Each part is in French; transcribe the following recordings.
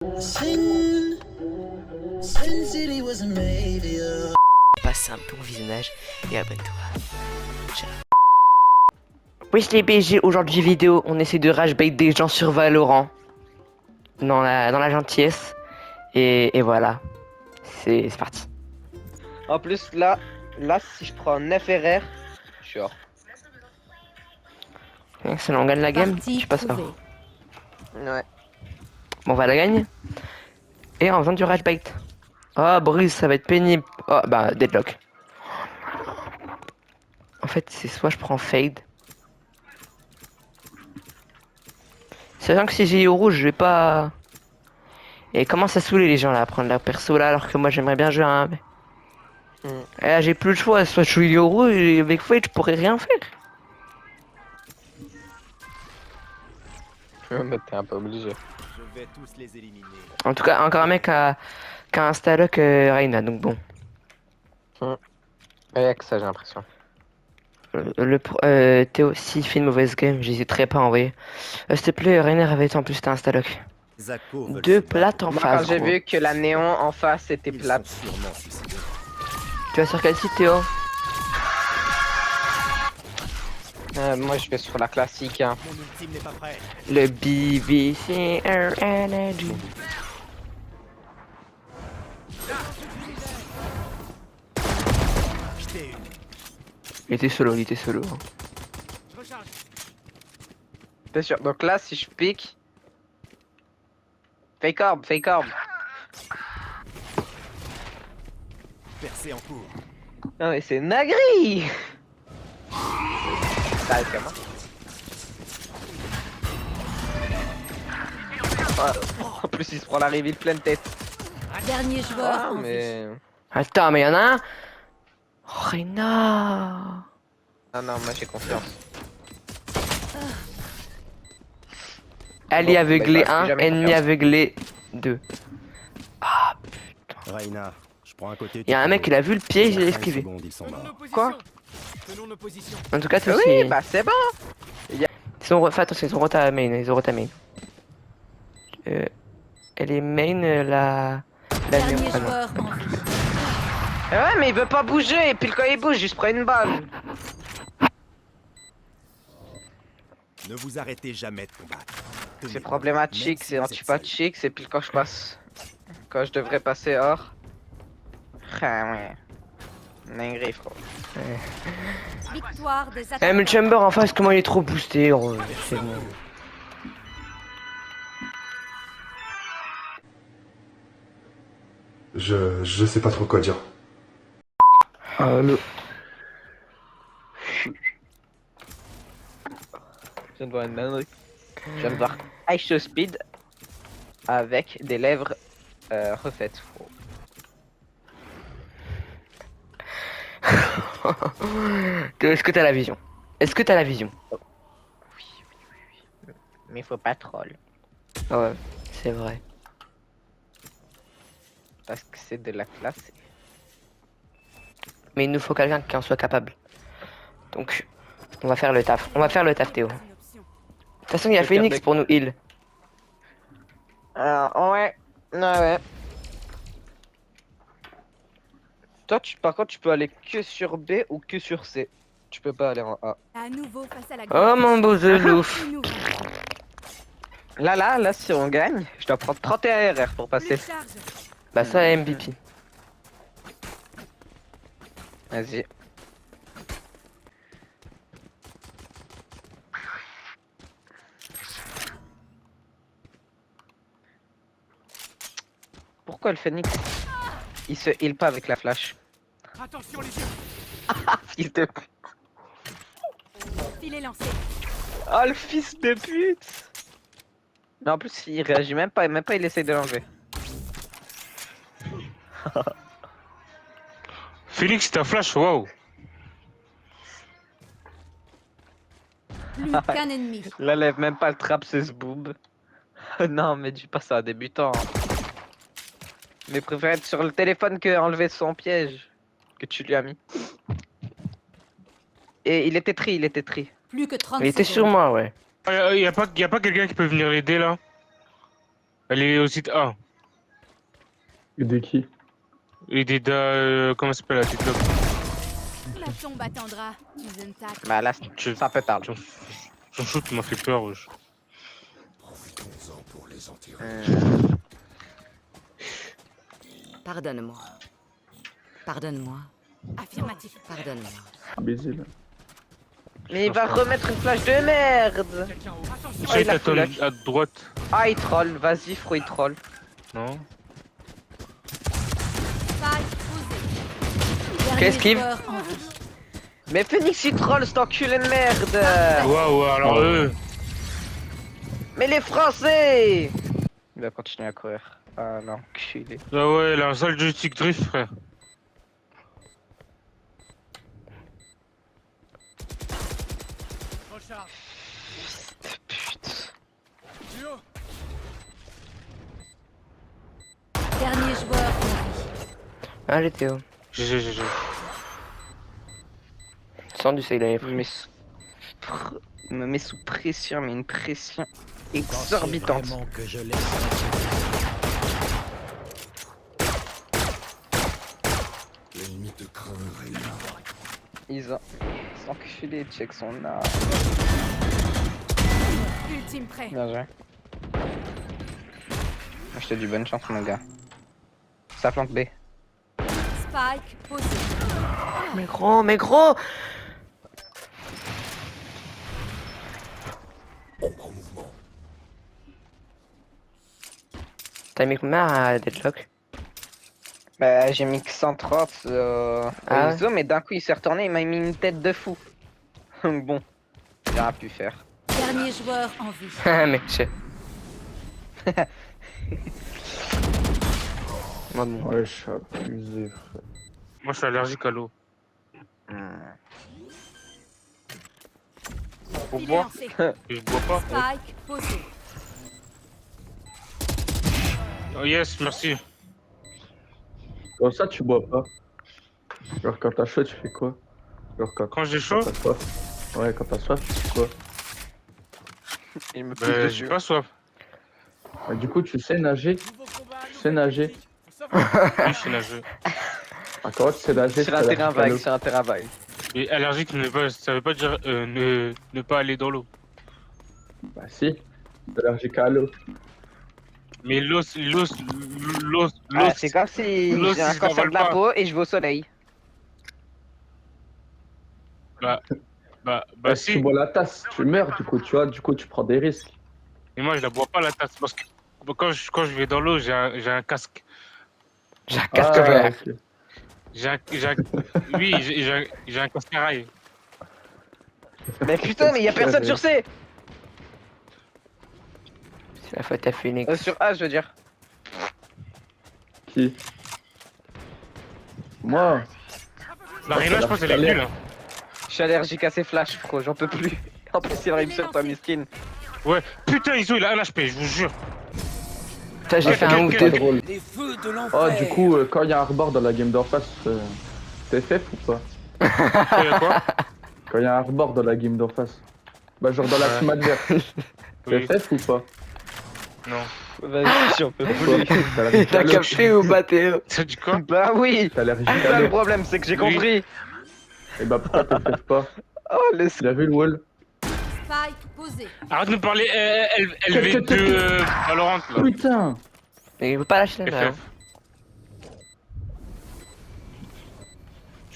Passe un bon visionnage et abonne-toi. Ciao. Wesh les BG, aujourd'hui vidéo, on essaie de rage-bait des gens sur Valorant. Dans la gentillesse. Et voilà. C'est parti. En plus, là, si je prends un FRR, je suis hors. Si on gagne la game, Partie je passe trouvée. hors. Ouais. Bon, on va la gagner. Et en faisant du rage-bait. Oh, Bruce, ça va être pénible. Oh, bah, deadlock. En fait, c'est soit je prends fade. C'est vrai que si j'ai eu rouge, je vais pas. Et commence à saouler les gens là, à prendre leur perso là, alors que moi j'aimerais bien jouer à un. Et là j'ai plus le choix, soit je suis rouge et avec fade je pourrais rien faire. Mais t'es un peu obligé. Je vais tous les éliminer. En tout cas, encore un mec qui a un stalock Reina, donc bon. Ouais, que ça, j'ai l'impression. Théo, s'il fait une mauvaise game, j'hésiterai pas à envoyer. S'il te plaît, Reiner avait en plus t'as un stalock. Zako veulent Deux se battre. plates en Moi, face. quand j'ai Gros. vu que la néon en face était Ils plate. sont sûrement suicidés. Tu vas sur quel site, Théo? Moi, je vais sur la classique. Hein. Mon ultime n'est pas prêt. Le BBC Energy. Jetez une. Il était solo, il était solo. Je recharge. T'es sûr? Donc là, si je pique. Fake orb, fake orb. Percée en cours. Non, mais c'est Nagri! Ça arrive comment? En plus, il se prend la reveal pleine tête. Dernier joueur Ah, en vie. mais. Attends, mais y'en a un. Oh, Reina. Ah non, moi j'ai confiance. Ali Bon, aveuglé bah, 1, jamais ennemi confiance. aveuglé 2. Ah, Raina, je prends un côté. y a un mec, il a vu le piège, il a Dans 5 esquivé. secondes, ils sont morts. Quoi? Tenons nos positions. En tout cas, toi Oui, aussi. bah c'est bon! Fais attention, ils ont rota main, ils ont rota main. Elle est main, la Dernier néo. Ah non. joueur en vie. Ouais, mais il veut pas bouger, et puis quand il bouge, il se prend une balle. Ne vous arrêtez jamais de combattre. Tenez C'est bon, problématique, même c'est si vous êtes antipathique, c'est pile quand je passe. Quand je devrais passer hors. Ah ouais. Dinguerie, frère. Victoire des Eh, attaquants. mais le Chamber en face, comment il est trop boosté, oh, c'est bon. Je sais pas trop quoi dire. Le... Je viens de voir une dinguerie. Je viens de voir Ice Speed avec des lèvres refaites. Est-ce que t'as la vision? Est-ce que t'as la vision? Mais faut pas troll. Ah ouais, c'est vrai. Parce que c'est de la classe. Mais il nous faut quelqu'un qui en soit capable. Donc, on va faire le taf. On va faire le taf, Théo. De toute façon, il y a Le pire Phoenix deck. pour nous heal. Ouais. Ouais. Toi, par contre, tu peux aller que sur B ou que sur C. Tu peux pas aller en A. À nouveau face à la Oh mon beau Zelouf. Nous. Là, si on gagne, je dois prendre 31 RR pour passer. Plus charge. Bah ça, MVP. Vas-y. Pourquoi le Phoenix il se heal pas avec la flash? Attention les yeux. Fils de pute. Filet lancé. Oh le fils de pute. Mais en plus il réagit même pas il essaie de l'enlever. Félix, ta flash, waouh! Plus qu'un ennemi. Là lève même pas le trap c'est ce boob. Non mais dis pas ça à débutant. Mais préfère être sur le téléphone que enlever son piège que tu lui as mis. Et il était tri. Plus que 30 Il était sur secondes. moi, ouais. Y a pas quelqu'un qui peut venir l'aider là? Elle est au site A. Et de qui? Et des comment ça s'appelle la petite loque? Ma tombe attendra. Tusentak. Bah là, Tu- ça peut tarder. Son shoot m'a fait peur. wesh. Pardonne-moi. Pardonne-moi. Affirmatif. Pardonne-moi. Baiser là. Mais il va remettre une flash de merde. Essaye il a ta tonne flash. à droite. Ah, il troll. Vas-y, Fro, il troll. Non. Spike posé. Dernier Qu'esquive. joueur en vie. Mais Phoenix, il troll, cet enculé de merde. Waouh, alors Oh. eux. Mais les Français. Il va continuer à courir. Ah non, enculé. Ah ouais, il a un sale joystick drift, frère. Putain. Dernier joueur en vie. Allez Théo. GG. Sans du sel, Me met sous... me met sous pression, mais une pression exorbitante. Vraiment que je laisse l'ennemi te craindrait là. Ils ont... Cet enculé check son art. Ultime prêt. Bien joué. Je te dis bonne chance, mon gars. Ça plante B. Spike posé. Mais gros. T'as mis combien à Deadlock? Bah, j'ai mis que 130 Ah au ISO, mais d'un coup il s'est retourné, il m'a mis une tête de fou. Bon, il aura pu faire. Dernier joueur en vie. Mais je... Moi, bon. Ouais, je suis abusé, frère. Moi, je suis allergique à l'eau. Pour Il est boire. lancé. Et je bois pas. Spike posé. Oh yes, merci. Comme ça, tu bois pas. Genre, quand t'as chaud, tu fais quoi? Genre, Quand j'ai chaud, t'as soif. Ouais, quand t'as soif, tu fais quoi? Il me pousse bah, dessus. j'ai pas soif. Ah, du coup, tu sais nager? Tu sais nager? Oui, je suis nageux. Ah, comment tu sais nager? Sur un terrain vague, sur un terrain vague. Et allergique, ça veut pas dire ne pas aller dans l'eau. Bah, si. T'es allergique à l'eau. Mais l'eau, Ah, c'est comme si l'eau, j'ai un si je cancer l'avale de la pas. peau et je vais au soleil. bah Bah, si tu si. bois la tasse, tu meurs, du coup, tu vois, du coup, tu prends des risques. Et moi, je la bois pas la tasse parce que quand je vais dans l'eau, j'ai un casque. J'ai un casque vert. ok. Oui, j'ai un casque à rail. Mais putain, mais y'a personne sur C. C'est la faute à Phoenix. Sur A, je veux dire. Qui? Moi? La Rina, je pense qu'elle est nulle. Hein. Je suis allergique à ces flashs, frérot, j'en peux plus. En plus, il arrive sur toi, miskin. Ouais, putain, Iso, il a un HP, je vous jure. Putain, j'ai fait un ou Pas deux. drôle. Les feux de Oh, l'enfer. du coup, quand il y a un rebord dans la game d'en face, t'es FF ou pas? Il y a quoi? Quand il y a un rebord dans la game d'en face. Bah, genre dans la team adverse. T'es Oui. FF ou pas? Non. Vas-y, j'en peux plus. Quoi? T'as allergique T'as à l'eau? capté ou pas Théo? Ça dit quoi? Bah oui. T'as allergique C'est à ça le l'eau? problème, c'est que j'ai Oui. compris. Et bah, pourquoi t'es FF pas? Oh, le Tu l'as vu le wall? Spike posé. Arrête de me parler LV2 Valorant là. Putain! Mais il veut pas lâcher la main. FF.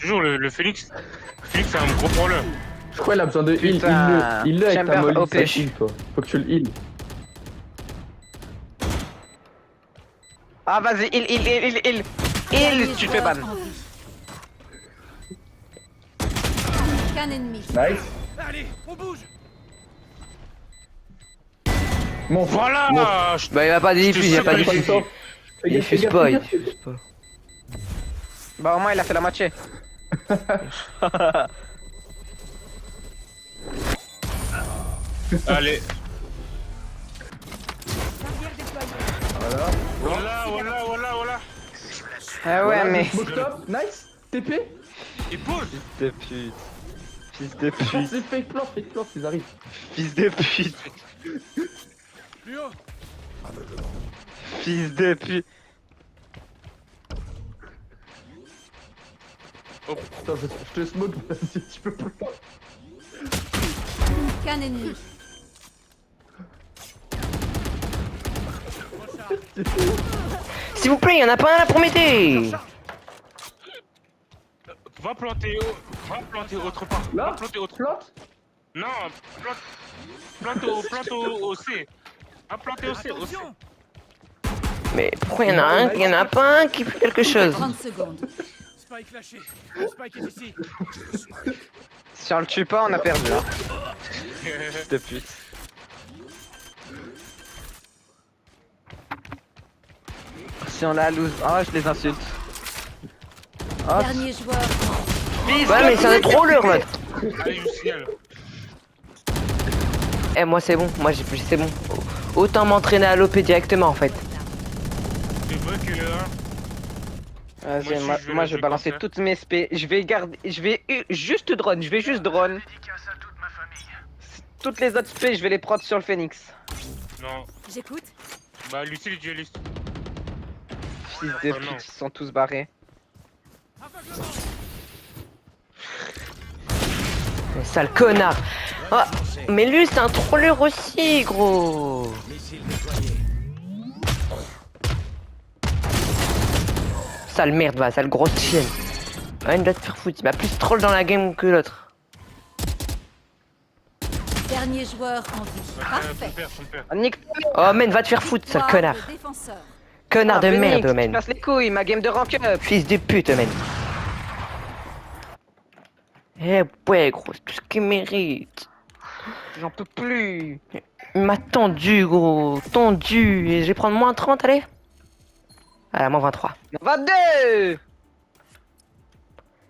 Toujours le Phoenix. Phoenix, c'est un gros problème. Je crois qu'il a besoin de heal. Putain. Il le avec ta Chamber molly, OP. ça heal, toi. Faut que tu le heal. Ah, vas-y, il. Dernier Tu te fais joueur ban. en vie. Qu'un ennemi. Nice. Allez, on bouge. Mon Voilà. Bah, il va pas diffuser, il va pas Je te diffuser. suis Il diffuse pas, il diffuse pas. Bah, au moins, il a fait la moitié. Allez. Voilà. Voilà. Ah ouais, mais. Smoke top, nice. TP. Il pose. de pute. Fils de pute. C'est fake plante, ils arrivent. Fils de pute. Plus haut. Fils de pute. Putain, je te smoke, vas-y, tu peux pas. Qu'un ennemi. S'il vous plaît, y en a pas un là pour m'aider. Va planter, autre part. Là Va planter autre Plante. Non, plante au C. Va planter au C, au C. Mais pourquoi y en a pas un qui fait quelque chose? 30 secondes. Spike lâché. Spike est ici. Si on le tue pas, on a perdu. Hein. Fils de pute. Si on la lose. Ah, je les insulte. Ah, Dernier joueur. Ouais, mais c'est un troller l'autre. Allez, je vous signale. Eh, moi c'est bon, c'est bon. Autant m'entraîner à l'OP directement en fait. C'est vrai que. vas-y, Moi aussi, je vais moi la je vais jouer balancer comme ça. toutes mes SP. Je vais garder. Juste drone. Je vais juste drone. Toutes les autres SP, je vais les prendre sur le Phoenix. Non. J'écoute. Bah, Lucie, les duelistes. Fils de Ah, pute, non. ils sont tous barrés. Mais sale connard. Ah, mais lui c'est un troller aussi, gros. Missile déployé. Sale merde, va, sale grosse chienne. Ouais, il doit te faire foutre. Il m'a plus troll dans la game que l'autre. Dernier joueur en vie. Parfait. Son père. Ah, nique Oh, man, va te faire foutre, sale Victoire connard. de défenseur. Connard de merde, Tu man. passes les couilles, ma game de rank up. Fils de pute, man. Eh ouais, gros, c'est tout ce qu'il mérite. J'en peux plus. Il m'a tendu, gros. Tendu. Et je vais prendre moins 30, allez. Voilà, moins 23. 22. Et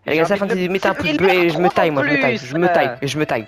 les gars, ça fin de mettez un pouce bleu et je me taille, moi, je me taille. Je me taille et je me taille.